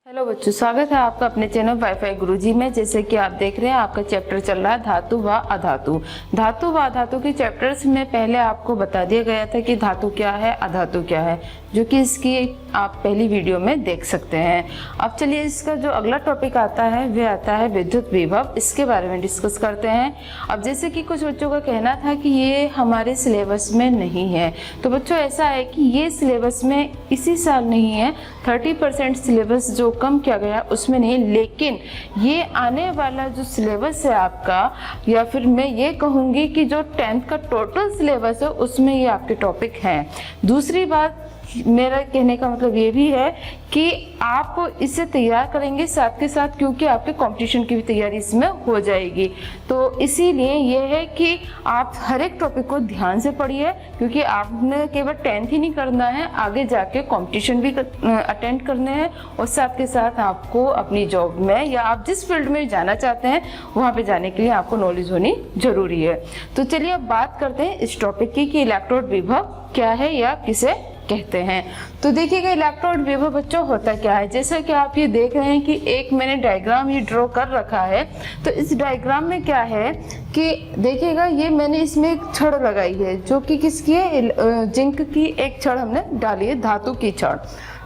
Hello बच्चों, स्वागत है आपका अपने चैनल वाईफाई गुरुजी में। जैसे कि आप देख रहे हैं आपका चैप्टर चल रहा है धातु व अधातु। धातु व अधातु के चैप्टर्स में पहले आपको बता दिया गया था कि धातु क्या है, अधातु क्या है, जो कि इसकी आप पहली वीडियो में देख सकते हैं। अब चलिए इसका जो अगला टॉपिक आता है वह आता है विद्युत विभव। इसके बारे में डिस्कस करते हैं। अब जैसे कि कुछ बच्चों का कहना था कि ये हमारे सिलेबस में नहीं है, तो बच्चों ऐसा है कि ये सिलेबस में इसी साल नहीं है, 30% सिलेबस जो कम किया गया उसमें नहीं, लेकिन ये आने वाला जो सिलेबस है आपका, या फिर मैं ये कहूँगी कि जो 10th का टोटल सिलेबस है उसमें ये आपके टॉपिक हैं। दूसरी बात मेरा कहने का मतलब ये भी है कि आप इसे तैयार करेंगे साथ के साथ, क्योंकि आपके कंपटीशन की भी तैयारी इसमें हो जाएगी। तो इसीलिए ये है कि आप हर एक टॉपिक को ध्यान से पढ़िए, क्योंकि आपने केवल 10th ही नहीं करना है, आगे जाके कंपटीशन भी अटेंड करने हैं, और साथ के साथ आपको अपनी जॉब में या आप जिस फील्ड में जाना चाहते हैं वहाँ पे जाने के लिए आपको नॉलेज होनी जरूरी है। तो चलिए अब बात करते हैं इस टॉपिक की कि इलेक्ट्रोड विभव क्या है या किसे कहते हैं। तो देखिएगा इलेक्ट्रोड विभव बच्चों होता क्या है। जैसा कि आप ये देख रहे हैं कि एक मैंने डायग्राम ये ड्रॉ कर रखा है। तो इस डायग्राम में क्या है कि देखिएगा ये मैंने इसमें एक छड़ लगाई है, जो कि किसकी है, जिंक की एक छड़ हमने डाली है, धातु की छड़।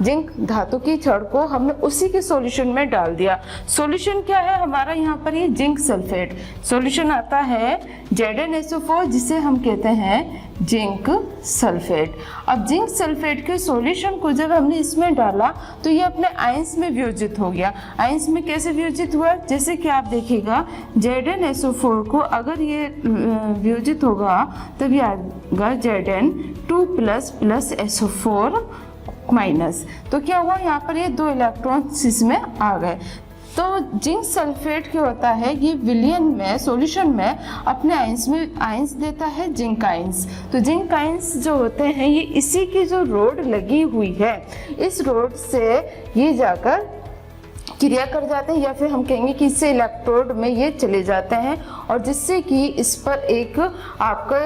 जिंक धातु की छड़ को हमने उसी के सॉल्यूशन में डाल दिया। सॉल्यूशन क्या है हमारा, यहाँ पर ये जिंक सल्फेट सॉल्यूशन आता है ZnSO4, जिसे हम कहते हैं जिंक सल्फेट। अब जिंक सल्फेट के सॉल्यूशन को जब हमने इसमें डाला तो ये अपने आयंस में वियोजित हो गया। आयंस में कैसे वियोजित हुआ, जैसे कि आप देखिएगा ZnSO4 को अगर ये वियोजित होगा तब ये आएगा Zn2+ SO4-। तो क्या हुआ, यहाँ पर ये 2 इलेक्ट्रॉन्स इसमें आ गए। तो जिंक सल्फेट क्या होता है, ये विलयन में सॉल्यूशन में अपने आयंस में आयंस देता है, जिंक आयंस। तो जिंक आयंस जो होते हैं ये इसी की जो रोड लगी हुई है, इस रोड से ये जाकर क्रिया कर जाते हैं, या फिर हम कहेंगे कि इससे इलेक्ट्रोड में ये चले जाते हैं, और जिससे कि इस पर एक आपका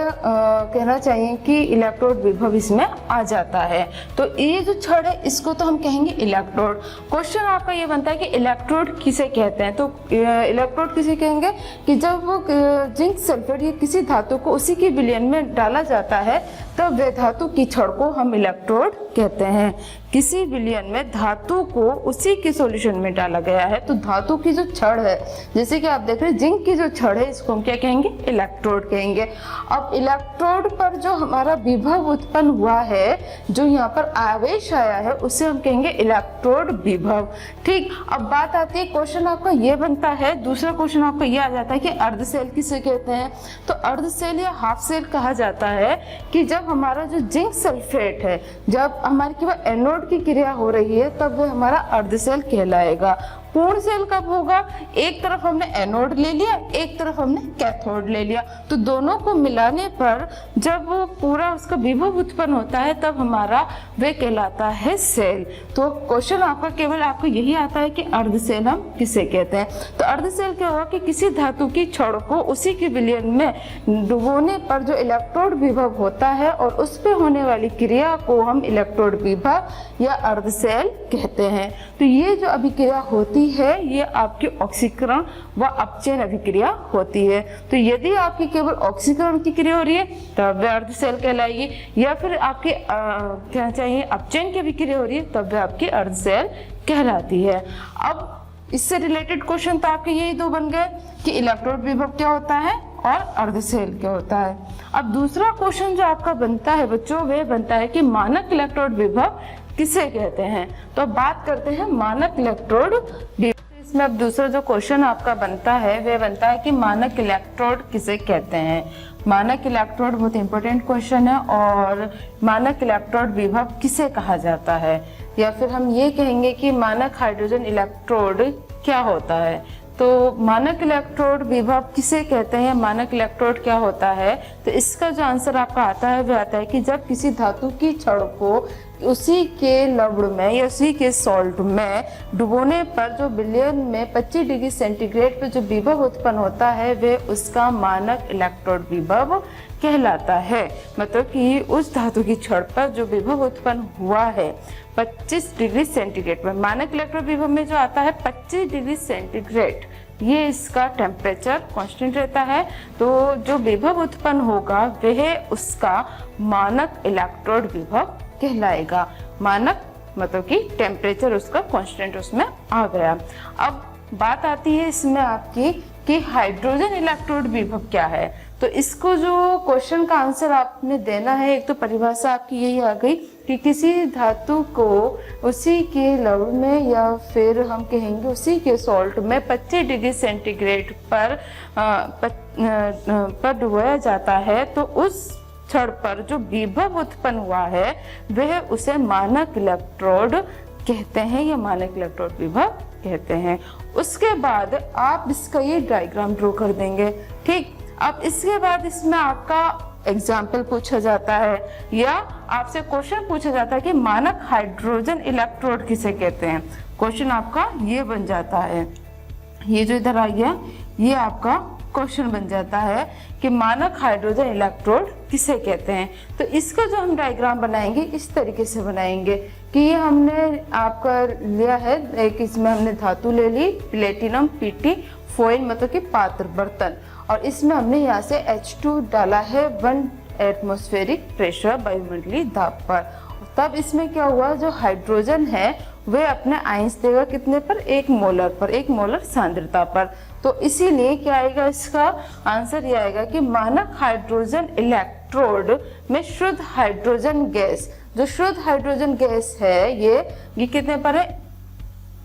कहना चाहिए कि इलेक्ट्रोड विभव इसमें आ जाता है। तो ये जो छड़ है इसको तो हम कहेंगे इलेक्ट्रोड। क्वेश्चन आपका ये बनता है कि इलेक्ट्रोड किसे कहते हैं। तो इलेक्ट्रोड किसे कहेंगे कि जब वो जिंक सल्फेट या किसी धातु को उसी के विलयन में डाला जाता है तब वह धातु की छड़ को हम इलेक्ट्रोड कहते हैं। किसी विलयन में धातु को उसी के सॉल्यूशन में डाला गया है, तो धातु की जो छड़ है, जैसे कि आप देख रहे हैं जिंक की जो छड़ है, इसको हम क्या कहेंगे, इलेक्ट्रोड कहेंगे। अब इलेक्ट्रोड पर जो हमारा विभव उत्पन्न हुआ है, जो यहाँ पर आवेश आया है, उसे हम कहेंगे इलेक्ट्रोड विभव। ठीक, अब बात आती है, क्वेश्चन आपका ये बनता है, दूसरा क्वेश्चन आपका ये आ जाता है कि अर्धसेल किसे कहते हैं। तो अर्धसेल या हाफ सेल कहा जाता है कि जब हमारा जो जिंक सल्फेट है, जब हमारी केवल एनोड की क्रिया हो रही है, तब वो हमारा अर्धसेल कहलाएगा। पूर्ण सेल कब होगा, एक तरफ हमने एनोड ले लिया, एक तरफ हमने कैथोड ले लिया, तो दोनों को मिलाने पर जब वो पूरा उसका विभव उत्पन्न होता है तब हमारा वे कहलाता है सेल। तो क्वेश्चन आपका केवल आपको यही आता है कि अर्धसेल हम किसे कहते हैं। तो अर्धसेल क्या होगा कि किसी धातु की छड़ को उसी के विलयन में डुबोने पर जो इलेक्ट्रोड विभव होता है और उस पर होने वाली क्रिया को हम इलेक्ट्रोड विभव या अर्धसेल कहते हैं। तो ये जो अभिक्रिया होती है ये आपकी ऑक्सीकरण व अपचयन अभिक्रिया होती है। तो यदि आपकी केवल ऑक्सीकरण की क्रिया हो रही है तब वह अर्धसेल कहलाएगी, या फिर आपके क्या चाहिए अपचयन की अभिक्रिया हो रही है तब वह आपकी अर्धसेल कहलाती है। अब इससे रिलेटेड क्वेश्चन तो आपके यही 2 बन गए कि इलेक्ट्रोड विभव क्या होता है और अर्धसेल क्या होता है। अब दूसरा क्वेश्चन जो आपका बनता है बच्चों, वह बनता है कि मानक इलेक्ट्रोड विभव किसे कहते हैं। तो अब बात करते हैं मानक इलेक्ट्रोड विभव। इसमें अब दूसरा जो क्वेश्चन आपका बनता है वह बनता है कि मानक इलेक्ट्रोड किसे कहते हैं। मानक इलेक्ट्रोड बहुत इंपॉर्टेंट क्वेश्चन है, और मानक इलेक्ट्रोड विभव किसे कहा जाता है, या फिर हम ये कहेंगे कि मानक हाइड्रोजन इलेक्ट्रोड क्या होता है। तो मानक इलेक्ट्रोड विभव किसे कहते हैं, मानक इलेक्ट्रोड क्या होता है। तो इसका जो आंसर आपका आता है वह आता है कि जब किसी धातु की छड़ को उसी के लवण में या उसी के सॉल्ट में डुबोने पर जो बिलियन में 25 डिग्री सेंटीग्रेड पर जो विभव उत्पन्न होता है वह उसका मानक इलेक्ट्रोड विभव कहलाता है। मतलब कि उस धातु की छड़ पर जो विभव उत्पन्न हुआ है 25 डिग्री सेंटीग्रेड में, मानक इलेक्ट्रोड विभव में जो आता है 25 डिग्री सेंटीग्रेड, ये इसका टेम्परेचर कांस्टेंट रहता है। तो जो विभव उत्पन्न होगा वह उसका मानक इलेक्ट्रोड विभव कहलाएगा। मानक मतलब कि टेम्परेचर उसका कांस्टेंट उसमें आ गया। अब बात आती है इसमें आपकी कि हाइड्रोजन इलेक्ट्रोड विभव क्या है। तो इसको जो क्वेश्चन का आंसर आपने देना है, एक तो परिभाषा आपकी यही आ गई कि किसी धातु को उसी के लवण में या फिर हम कहेंगे उसी के सॉल्ट में 25 डिग्री सेंटीग्रेड पर डुबोया जाता है, तो उस छड़ पर जो विभव उत्पन्न हुआ है वह उसे मानक इलेक्ट्रोड कहते हैं या मानक इलेक्ट्रोड विभव कहते हैं। उसके बाद आप इसका ये डायग्राम ड्रॉ कर देंगे। ठीक, अब इसके बाद इसमें आपका एग्जाम्पल पूछा जाता है या आपसे क्वेश्चन पूछा जाता है कि मानक हाइड्रोजन इलेक्ट्रोड किसे कहते हैं। क्वेश्चन आपका ये बन जाता है, ये जो इधर आ गया ये आपका क्वेश्चन बन जाता है कि मानक हाइड्रोजन इलेक्ट्रोड किसे कहते हैं। तो इसका जो हम डायग्राम बनाएंगे इस तरीके से बनाएंगे कि ये हमने आपका लिया है, एक इसमें हमने धातु ले ली प्लेटिनम पीटी फॉइल मतलब कि पात्र बर्तन, और इसमें हमने यहाँ से H2 डाला है 1 एटमॉस्फेरिक प्रेशर वायुमंडलीय दाब पर। तब इसमें क्या हुआ, जो हाइड्रोजन है वह अपने आयंस देगा कितने पर, 1 मोलर पर, 1 मोलर सांद्रता पर। तो इसीलिए क्या आएगा, इसका आंसर ये आएगा कि मानक हाइड्रोजन इलेक्ट्रोड में शुद्ध हाइड्रोजन गैस, जो शुद्ध हाइड्रोजन गैस है ये कितने पर है,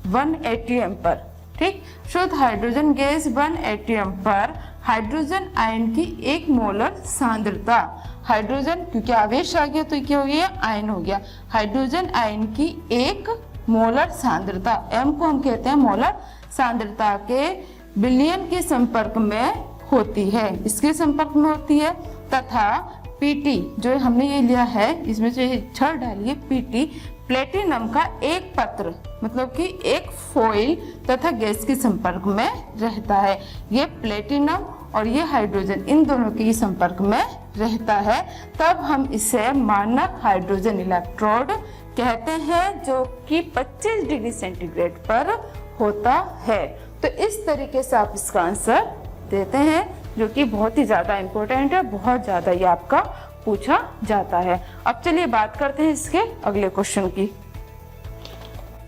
1 एटीएम पर। ठीक, शुद्ध हाइड्रोजन गैस 1 एटीएम पर हाइड्रोजन आयन की 1 मोलर सांद्रता, हाइड्रोजन क्योंकि आवेश आ गया तो क्या हो गया, आयन हो गया, हाइड्रोजन आयन की 1 मोलर सांद्रता, m को हम कहते हैं मोलर सांद्रता के बिलियन के संपर्क में होती है, इसके संपर्क में होती है। तथा पीटी जो हमने ये लिया है, इसमें जो छड़ डाली है पीटी, प्लेटिनम का एक पत्र मतलब कि एक फॉइल तथा गैस के संपर्क में रहता है। ये प्लेटिनम और ये हाइड्रोजन इन दोनों के संपर्क में रहता है, तब हम इसे मानक हाइड्रोजन इलेक्ट्रोड कहते हैं, जो कि 25 डिग्री सेंटीग्रेड पर होता है। तो इस तरीके से आप इसका आंसर देते हैं, जो कि बहुत ही ज्यादा इम्पोर्टेंट है, बहुत ज्यादा ये आपका पूछा जाता है। अब चलिए बात करते हैं इसके अगले क्वेश्चन की।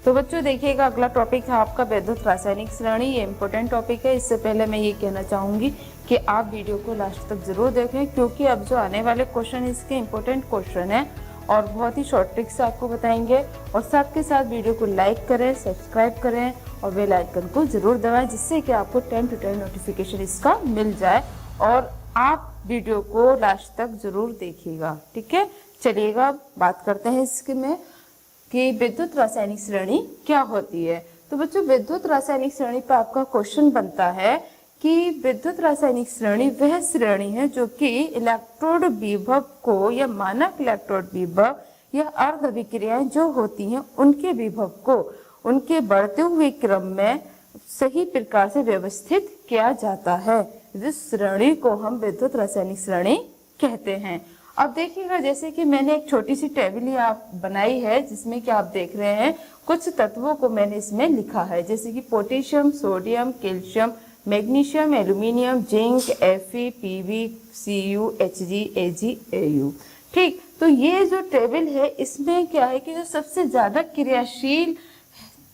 तो बच्चों देखिएगा, अगला टॉपिक है आपका विद्युत रासायनिक श्रेणी। ये इम्पोर्टेंट टॉपिक है। इससे पहले मैं ये कहना चाहूंगी कि आप वीडियो को लास्ट तक जरूर देखें, क्योंकि अब जो आने वाले क्वेश्चन इसके इम्पोर्टेंट क्वेश्चन है और बहुत ही शॉर्ट ट्रिक से आपको बताएंगे। और साथ के साथ वीडियो को लाइक करें, सब्सक्राइब करें और बेल आइकन को जरूर दबाएं, जिससे कि आपको टाइम टू टाइम नोटिफिकेशन इसका मिल जाए। और आप वीडियो को लास्ट तक जरूर देखिएगा, ठीक है। चलिएगा बात करते हैं इसके में कि विद्युत रासायनिक श्रेणी क्या होती है। तो बच्चों विद्युत रासायनिक श्रेणी पर आपका क्वेश्चन बनता है कि विद्युत रासायनिक श्रेणी वह श्रेणी है जो कि इलेक्ट्रोड विभव को या मानक इलेक्ट्रोड विभव या अर्ध अभिक्रियाएं जो होती हैं उनके विभव को उनके बढ़ते हुए क्रम में सही प्रकार से व्यवस्थित किया जाता है। इस श्रेणी को हम विद्युत रासायनिक श्रेणी कहते हैं। अब देखिएगा, जैसे कि मैंने एक छोटी सी टेबल आप बनाई है, जिसमें कि आप देख रहे हैं कुछ तत्वों को मैंने इसमें लिखा है, जैसे कि potassium, sodium, calcium, magnesium, aluminium, zinc, Fe, Pb, Cu, Hg, Ag, Au। ठीक, तो ये जो टेबल है इसमें क्या है कि जो सबसे ज्यादा क्रियाशील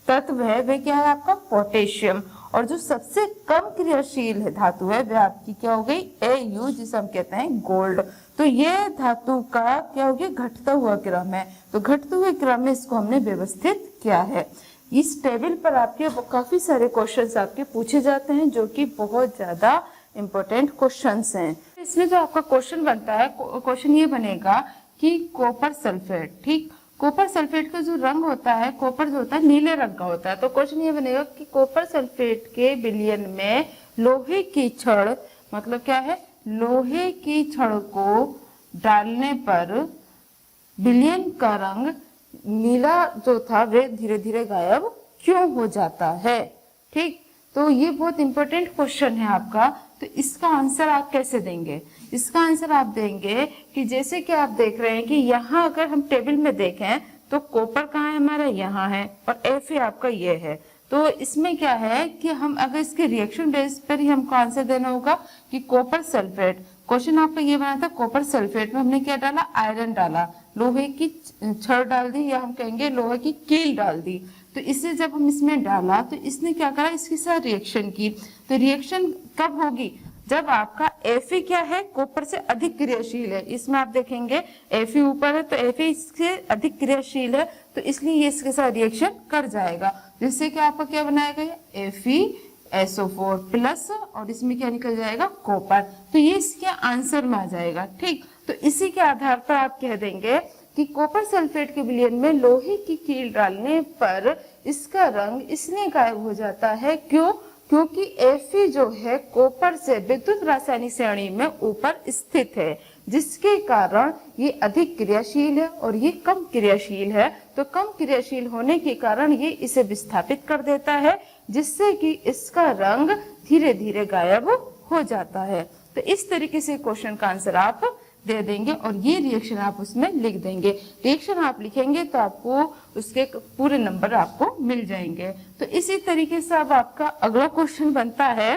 तत्व है वह क्या है आपका पोटेशियम, और जो सबसे कम क्रियाशील है धातु है वह आपकी क्या हो गई Au, जिसे हम कहते हैं गोल्ड। तो ये धातु का क्या हो गया घटता हुआ क्रम है, तो घटते हुए क्रम में इसको हमने व्यवस्थित किया है। इस टेबल पर आपके काफी सारे क्वेश्चंस आपके पूछे जाते हैं, जो कि बहुत ज्यादा इम्पोर्टेंट क्वेश्चंस हैं। इसमें जो आपका क्वेश्चन बनता है, क्वेश्चन ये बनेगा कि कॉपर सल्फेट, ठीक, कॉपर सल्फेट का जो रंग होता है, कॉपर जो होता है नीले रंग का होता है। तो क्वेश्चन ये बनेगा कि कॉपर सल्फेट के विलयन में लोहे की छड़, मतलब क्या है, लोहे की छड़ को डालने पर विलयन का रंग नीला जो था वे धीरे धीरे गायब क्यों हो जाता है। ठीक, तो ये बहुत इंपॉर्टेंट क्वेश्चन है आपका। तो इसका आंसर आप कैसे देंगे? इसका आंसर आप देंगे कि जैसे कि आप देख रहे हैं कि यहाँ अगर हम टेबल में देखें तो कॉपर कहाँ है हमारा, यहाँ है, और Fe आपका ये है। तो इसमें क्या है कि हम अगर इसके रिएक्शन बेस पर ही हमको आंसर देना होगा कि कॉपर सल्फेट। क्वेश्चन आपका ये बना था कॉपर सल्फेट में हमने क्या डाला, आयरन डाला, लोहे की छड़ डाल दी, या हम कहेंगे लोहे की कील डाल दी। तो इसे जब हम इसमें डाला तो इसने क्या करा, इसके साथ रिएक्शन की। तो रिएक्शन कब होगी, जब आपका Fe क्या है, कॉपर से अधिक क्रियाशील है। इसमें आप देखेंगे Fe ऊपर है तो Fe इससे अधिक क्रियाशील है, तो इसलिए ये इसके साथ रिएक्शन कर जाएगा, जिससे कि आपका क्या बनाएगा, FeSO4 प्लस, और इसमें क्या निकल जाएगा, कॉपर। तो ये इसके आंसर में आ जाएगा। ठीक, तो इसी के आधार पर आप कह देंगे कि कॉपर सल्फेट के विलयन में लोहे की कील डालने पर इसका रंग इसलिए गायब हो जाता है, क्यों, क्योंकि Fe जो है कॉपर से विद्युत रासायनिक श्रेणी में ऊपर स्थित है, जिसके कारण ये अधिक क्रियाशील है और ये कम क्रियाशील है। तो कम क्रियाशील होने के कारण ये इसे विस्थापित कर देता है, जिससे कि इसका रंग धीरे धीरे गायब हो जाता है। तो इस तरीके से क्वेश्चन का आंसर आप दे देंगे और ये रिएक्शन आप उसमें लिख देंगे। रिएक्शन आप लिखेंगे तो आपको उसके पूरे नंबर आपको मिल जाएंगे। तो इसी तरीके से अब आपका अगला क्वेश्चन बनता है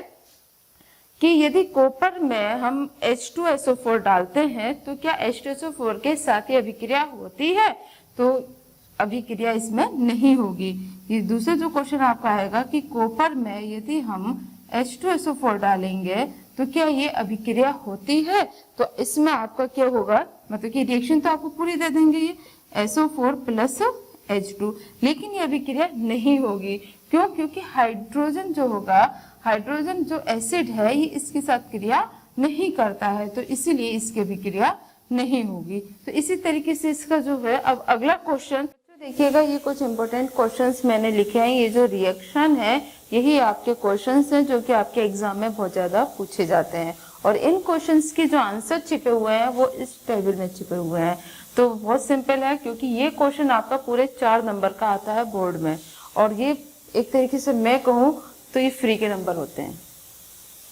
कि यदि कॉपर में हम H2SO4 डालते हैं तो क्या H2SO4 के साथ ही अभिक्रिया होती है? तो अभिक्रिया इसमें नहीं होगी। ये दूसरा जो क्वेश्चन आपका आएगा कि कॉपर में यदि हम H2SO4 डालेंगे तो क्या ये अभिक्रिया होती है? तो इसमें आपका क्या होगा, मतलब कि रिएक्शन तो आपको पूरी दे देंगे ये SO4 प्लस H2, लेकिन ये अभिक्रिया नहीं होगी। क्यों? क्योंकि हाइड्रोजन जो होगा, हाइड्रोजन जो एसिड है ये इसके साथ क्रिया नहीं करता है, तो इसीलिए इसकी अभिक्रिया नहीं होगी। तो इसी तरीके से इसका जो है अब अगला क्वेश्चन देखिएगा, ये कुछ इंपॉर्टेंट क्वेश्चंस मैंने लिखे हैं। ये जो रिएक्शन है यही आपके क्वेश्चंस हैं जो कि आपके एग्जाम में बहुत ज्यादा पूछे जाते हैं, और इन क्वेश्चंस के जो आंसर छिपे हुए हैं वो इस टेबल में छिपे हुए हैं। तो बहुत सिंपल है, क्योंकि ये क्वेश्चन आपका पूरे 4 नंबर का आता है बोर्ड में, और ये एक तरीके से मैं कहूँ तो ये फ्री के नंबर होते हैं।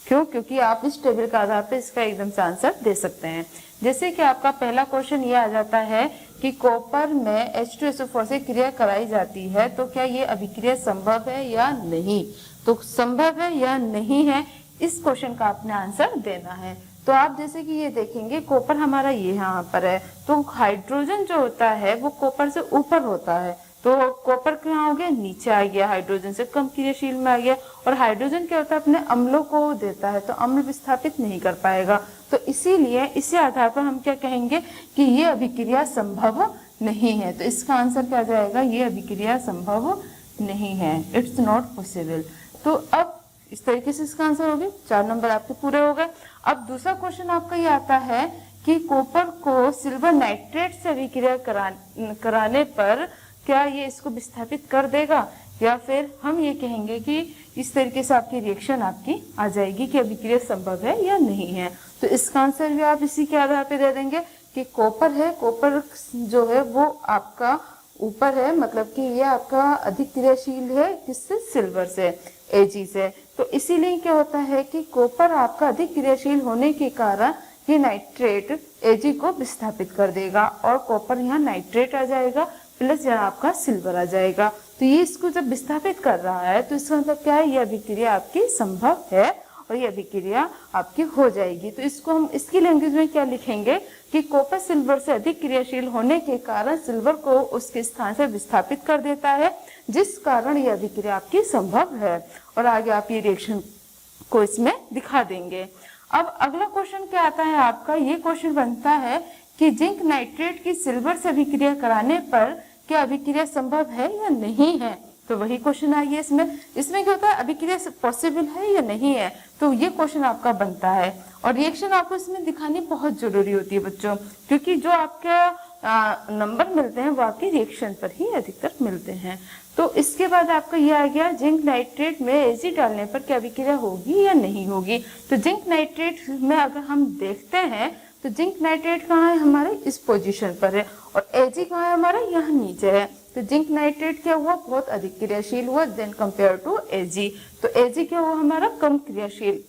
क्यों? क्योंकि आप इस टेबल के आधार पर इसका एकदम से आंसर दे सकते हैं। जैसे कि आपका पहला क्वेश्चन ये आ जाता है कि कॉपर में H2SO4 से क्रिया कराई जाती है, तो क्या ये अभिक्रिया संभव है या नहीं? तो संभव है या नहीं है, इस क्वेश्चन का आपने आंसर देना है। तो आप जैसे कि ये देखेंगे कॉपर हमारा ये यहाँ पर है, तो हाइड्रोजन जो होता है वो कॉपर से ऊपर होता है, तो कॉपर कहाँ हो गया, नीचे आ गया, हाइड्रोजन से कम क्रियाशील में आ गया। और हाइड्रोजन क्या होता है, अपने अम्लों को देता है, तो अम्ल विस्थापित नहीं कर पाएगा। तो इसीलिए इसी आधार पर हम क्या कहेंगे कि ये अभिक्रिया संभव नहीं है। तो इसका आंसर क्या जाएगा, ये अभिक्रिया संभव नहीं है, इट्स नॉट पॉसिबल। तो अब इस तरीके से इसका आंसर हो गया, 4 नंबर आपके पूरे हो गए। अब दूसरा क्वेश्चन आपका ये आता है कि कॉपर को सिल्वर नाइट्रेट से अभिक्रिया कराने पर क्या ये इसको विस्थापित कर देगा, या फिर हम ये कहेंगे कि इस तरीके से आपकी रिएक्शन आपकी आ जाएगी कि अभिक्रिया संभव है या नहीं है। तो इसका आंसर भी आप इसी के आधार पे दे देंगे कि कॉपर है, कॉपर जो है वो आपका ऊपर है, मतलब कि ये आपका अधिक क्रियाशील है किससे, सिल्वर से, Ag से। तो इसीलिए क्या होता है कि कॉपर आपका अधिक क्रियाशील होने के कारण ये नाइट्रेट Ag को विस्थापित कर देगा, और कॉपर यहाँ नाइट्रेट आ जाएगा प्लस यहाँ आपका सिल्वर आ जाएगा। तो ये इसको जब विस्थापित कर रहा है तो इसका मतलब क्या है, ये अभिक्रिया आपकी संभव है और ये अभिक्रिया आपकी हो जाएगी। तो इसको हम इसकी लैंग्वेज में क्या लिखेंगे कि कॉपर सिल्वर से अधिक क्रियाशील होने के कारण सिल्वर को उसके स्थान से विस्थापित कर देता है, जिस कारण ये अभिक्रिया आपकी संभव है। और आगे आप ये रिएक्शन को इसमें दिखा देंगे। अब अगला क्वेश्चन क्या आता है आपका, ये क्वेश्चन बनता है कि जिंक नाइट्रेट की सिल्वर से अभिक्रिया कराने पर क्या अभिक्रिया संभव है या नहीं है। तो वही क्वेश्चन आ गया इसमें क्या होता है, अभिक्रिया पॉसिबल है या नहीं है, तो ये क्वेश्चन आपका बनता है। और रिएक्शन आपको इसमें दिखानी बहुत जरूरी होती है बच्चों, क्योंकि जो आपके नंबर मिलते हैं वो आपके रिएक्शन पर ही अधिकतर मिलते हैं। तो इसके बाद आपका ये आ गया जिंक नाइट्रेट में Ag डालने पर क्या अभिक्रिया होगी या नहीं होगी। तो जिंक नाइट्रेट में अगर हम देखते हैं तो जिंक नाइट्रेट कहाँ है हमारे, इस पोजीशन पर है, और Ag कहाँ है हमारा, यहाँ नीचे है। तो जिंक नाइट्रेट क्या हुआ, बहुत अधिक क्रियाशील हुआ देन कंपेयर टू Ag। तो Ag क्या हुआ हमारा, कम क्रियाशील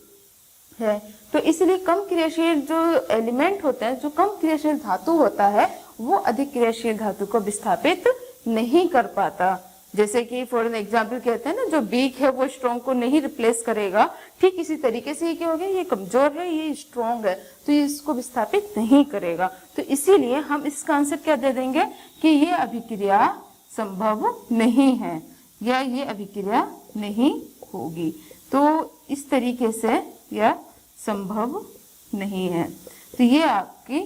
है। तो इसलिए कम क्रियाशील जो एलिमेंट होते हैं, जो कम क्रियाशील धातु होता है, वो अधिक क्रियाशील धातु को विस्थापित नहीं कर पाता। जैसे कि फॉर एग्जाम्पल कहते हैं ना, जो वीक है वो स्ट्रॉन्ग को नहीं रिप्लेस करेगा, ठीक इसी तरीके से ये क्या हो गया, ये कमजोर है, ये स्ट्रॉन्ग है, तो ये इसको विस्थापित नहीं करेगा। तो इसीलिए हम इसका आंसर क्या दे देंगे कि ये अभिक्रिया संभव नहीं है, या ये अभिक्रिया नहीं होगी। तो इस तरीके से यह संभव नहीं है। तो ये आपकी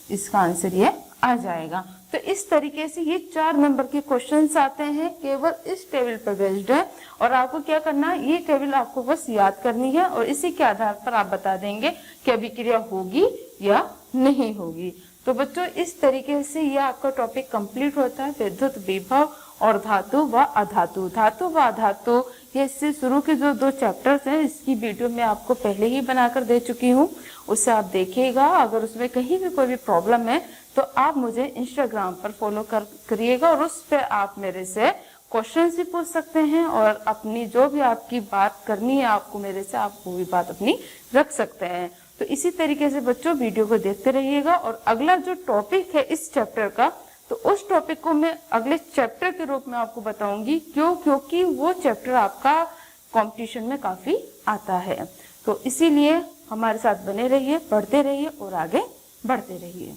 इसका आंसर ये आ जाएगा। तो इस तरीके से ये 4 नंबर के क्वेश्चंस आते हैं, केवल इस टेबल पर बेस्ड है, और आपको क्या करना है, ये टेबल आपको बस याद करनी है, और इसी के आधार पर आप बता देंगे कि अभिक्रिया होगी या नहीं होगी। तो बच्चों इस तरीके से ये आपका टॉपिक कंप्लीट होता है, विद्युत विभव और धातु व अधातु। धातु व अधातु ये इससे शुरू के जो 2 चैप्टर्स हैं, इसकी वीडियो मैं आपको पहले ही बनाकर दे चुकी हूँ, उससे आप देखिएगा। अगर उसमें कहीं भी कोई भी प्रॉब्लम है तो आप मुझे इंस्टाग्राम पर फॉलो करिएगा, और उस पर आप मेरे से क्वेश्चन भी पूछ सकते हैं, और अपनी जो भी आपकी बात करनी है आपको मेरे से, आप वो भी बात अपनी रख सकते हैं। तो इसी तरीके से बच्चों वीडियो को देखते रहिएगा, और अगला जो टॉपिक है इस चैप्टर का, तो उस टॉपिक को मैं अगले चैप्टर के रूप में आपको बताऊंगी। क्योंकि वो चैप्टर आपका कंपटीशन में काफी आता है। तो इसीलिए हमारे साथ बने रहिए, पढ़ते रहिए और आगे बढ़ते रहिए।